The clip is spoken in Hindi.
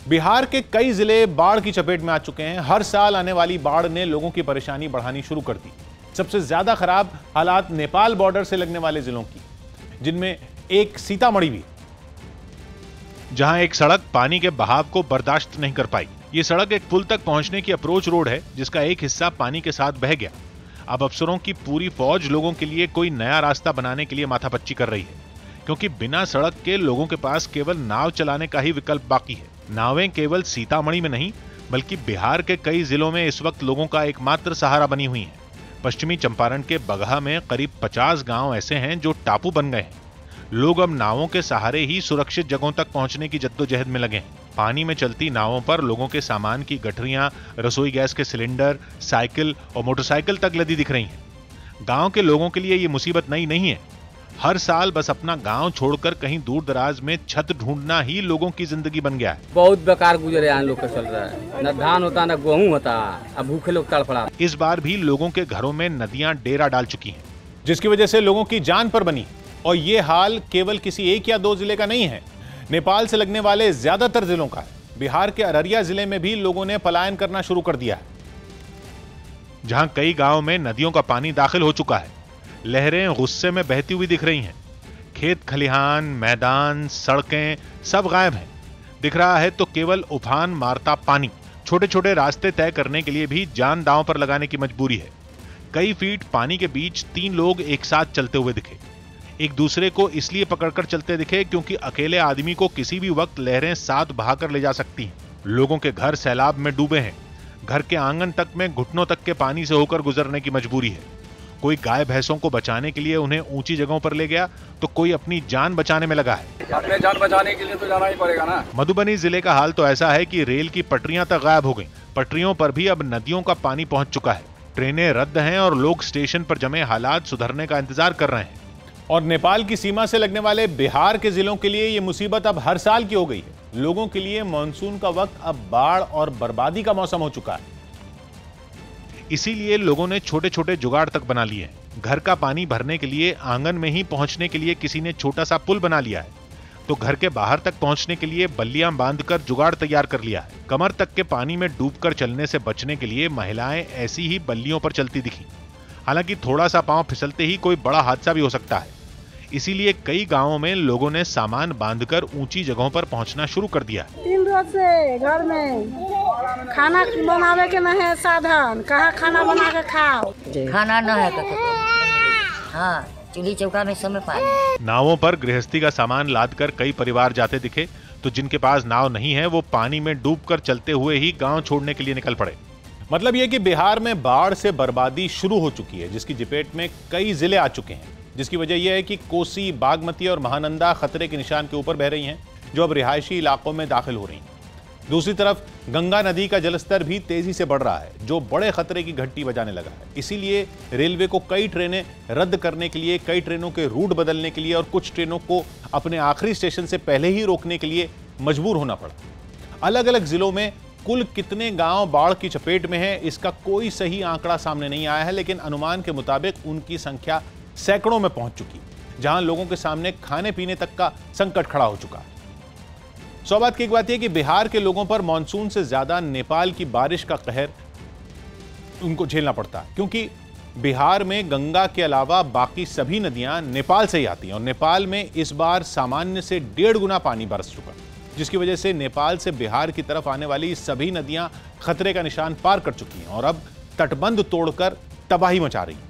बिहार के कई जिले बाढ़ की चपेट में आ चुके हैं। हर साल आने वाली बाढ़ ने लोगों की परेशानी बढ़ानी शुरू कर दी। सबसे ज्यादा खराब हालात नेपाल बॉर्डर से लगने वाले जिलों की, जिनमें एक सीतामढ़ी भी, जहां एक सड़क पानी के बहाव को बर्दाश्त नहीं कर पाई। ये सड़क एक पुल तक पहुंचने की अप्रोच रोड है, जिसका एक हिस्सा पानी के साथ बह गया। अब अफसरों की पूरी फौज लोगों के लिए कोई नया रास्ता बनाने के लिए माथापच्ची कर रही है, क्योंकि बिना सड़क के लोगों के पास केवल नाव चलाने का ही विकल्प बाकी है। नावें केवल सीतामढ़ी में नहीं, बल्कि बिहार के कई जिलों में इस वक्त लोगों का एकमात्र सहारा बनी हुई हैं। पश्चिमी चंपारण के बगहा में करीब 50 गांव ऐसे हैं जो टापू बन गए हैं। लोग अब नावों के सहारे ही सुरक्षित जगहों तक पहुंचने की जद्दोजहद में लगे हैं। पानी में चलती नावों पर लोगों के सामान की गठरियां, रसोई गैस के सिलेंडर, साइकिल और मोटरसाइकिल तक लदी दिख रही हैं। गांव के लोगों के लिए ये मुसीबत नई नहीं है। हर साल बस अपना गांव छोड़कर कहीं दूर दराज में छत ढूंढना ही लोगों की जिंदगी बन गया है। बहुत बेकार गुजरे यहाँ लोग का चल रहा है, न धान होता न गेहूँ होता, अब भूखे लोग तड़फड़ा। इस बार भी लोगों के घरों में नदियां डेरा डाल चुकी हैं, जिसकी वजह से लोगों की जान पर बनी। और ये हाल केवल किसी एक या दो जिले का नहीं है, नेपाल से लगने वाले ज्यादातर जिलों का है। बिहार के अररिया जिले में भी लोगों ने पलायन करना शुरू कर दिया है, जहां कई गांव में नदियों का पानी दाखिल हो चुका है। लहरें गुस्से में बहती हुई दिख रही हैं। खेत खलिहान, मैदान, सड़कें सब गायब हैं। दिख रहा है तो केवल उफान मारता पानी। छोटे छोटे रास्ते तय करने के लिए भी जान दांव पर लगाने की मजबूरी है। कई फीट पानी के बीच 3 लोग एक साथ चलते हुए दिखे। एक दूसरे को इसलिए पकड़कर चलते दिखे क्योंकि अकेले आदमी को किसी भी वक्त लहरें साथ बहाकर ले जा सकती हैं। लोगों के घर सैलाब में डूबे हैं। घर के आंगन तक में घुटनों तक के पानी से होकर गुजरने की मजबूरी है। कोई गाय भैंसों को बचाने के लिए उन्हें ऊंची जगहों पर ले गया, तो कोई अपनी जान बचाने में लगा है। अपने जान बचाने के लिए तो जाना ही पड़ेगा ना। मधुबनी जिले का हाल तो ऐसा है कि रेल की पटरियां तक गायब हो गई। पटरियों पर भी अब नदियों का पानी पहुंच चुका है। ट्रेनें रद्द हैं और लोग स्टेशन पर जमे हालात सुधरने का इंतजार कर रहे हैं। और नेपाल की सीमा से लगने वाले बिहार के जिलों के लिए यह मुसीबत अब हर साल की हो गई है। लोगों के लिए मानसून का वक्त अब बाढ़ और बर्बादी का मौसम हो चुका है। इसीलिए लोगों ने छोटे छोटे जुगाड़ तक बना लिए हैं। घर का पानी भरने के लिए आंगन में ही पहुंचने के लिए किसी ने छोटा सा पुल बना लिया है, तो घर के बाहर तक पहुंचने के लिए बल्लियां बांधकर जुगाड़ तैयार कर लिया है। कमर तक के पानी में डूबकर चलने से बचने के लिए महिलाएं ऐसी ही बल्लियों पर चलती दिखी। हालांकि थोड़ा सा पांव फिसलते ही कोई बड़ा हादसा भी हो सकता है। इसीलिए कई गांवों में लोगों ने सामान बांधकर ऊंची जगहों पर पहुंचना शुरू कर दिया। 3 रोज से घर में खाना बनावे के नहीं है साधन, कहाँ खाना बना के खाओ। खाना न है तो हाँ, चूल्ही चौका में समय पानी। नावों पर गृहस्थी का सामान लादकर कई परिवार जाते दिखे, तो जिनके पास नाव नहीं है वो पानी में डूबकर चलते हुए ही गांव छोड़ने के लिए निकल पड़े। मतलब यह कि बिहार में बाढ़ से बर्बादी शुरू हो चुकी है, जिसकी चपेट में कई जिले आ चुके हैं। जिसकी वजह यह है कि कोसी, बागमती और महानंदा खतरे के निशान के ऊपर बह रही हैं, जो अब रिहायशी इलाकों में दाखिल हो रही हैं। दूसरी तरफ गंगा नदी का जलस्तर भी तेजी से बढ़ रहा है, जो बड़े खतरे की घंटी बजाने लगा है। इसीलिए रेलवे को कई ट्रेनें रद्द करने के लिए, कई ट्रेनों के रूट बदलने के लिए और कुछ ट्रेनों को अपने आखिरी स्टेशन से पहले ही रोकने के लिए मजबूर होना पड़ा। अलग अलग जिलों में कुल कितने गांव बाढ़ की चपेट में हैं, इसका कोई सही आंकड़ा सामने नहीं आया है, लेकिन अनुमान के मुताबिक उनकी संख्या सैकड़ों में पहुंच चुकी, जहां लोगों के सामने खाने पीने तक का संकट खड़ा हो चुका है। सौभाग्य की एक बात यह कि बिहार के लोगों पर मानसून से ज्यादा नेपाल की बारिश का कहर उनको झेलना पड़ता है, क्योंकि बिहार में गंगा के अलावा बाकी सभी नदियां नेपाल से ही आती हैं और नेपाल में इस बार सामान्य से 1.5 गुना पानी बरस चुका, जिसकी वजह से नेपाल से बिहार की तरफ आने वाली सभी नदियां खतरे का निशान पार कर चुकी हैं और अब तटबंध तोड़कर तबाही मचा रही हैं।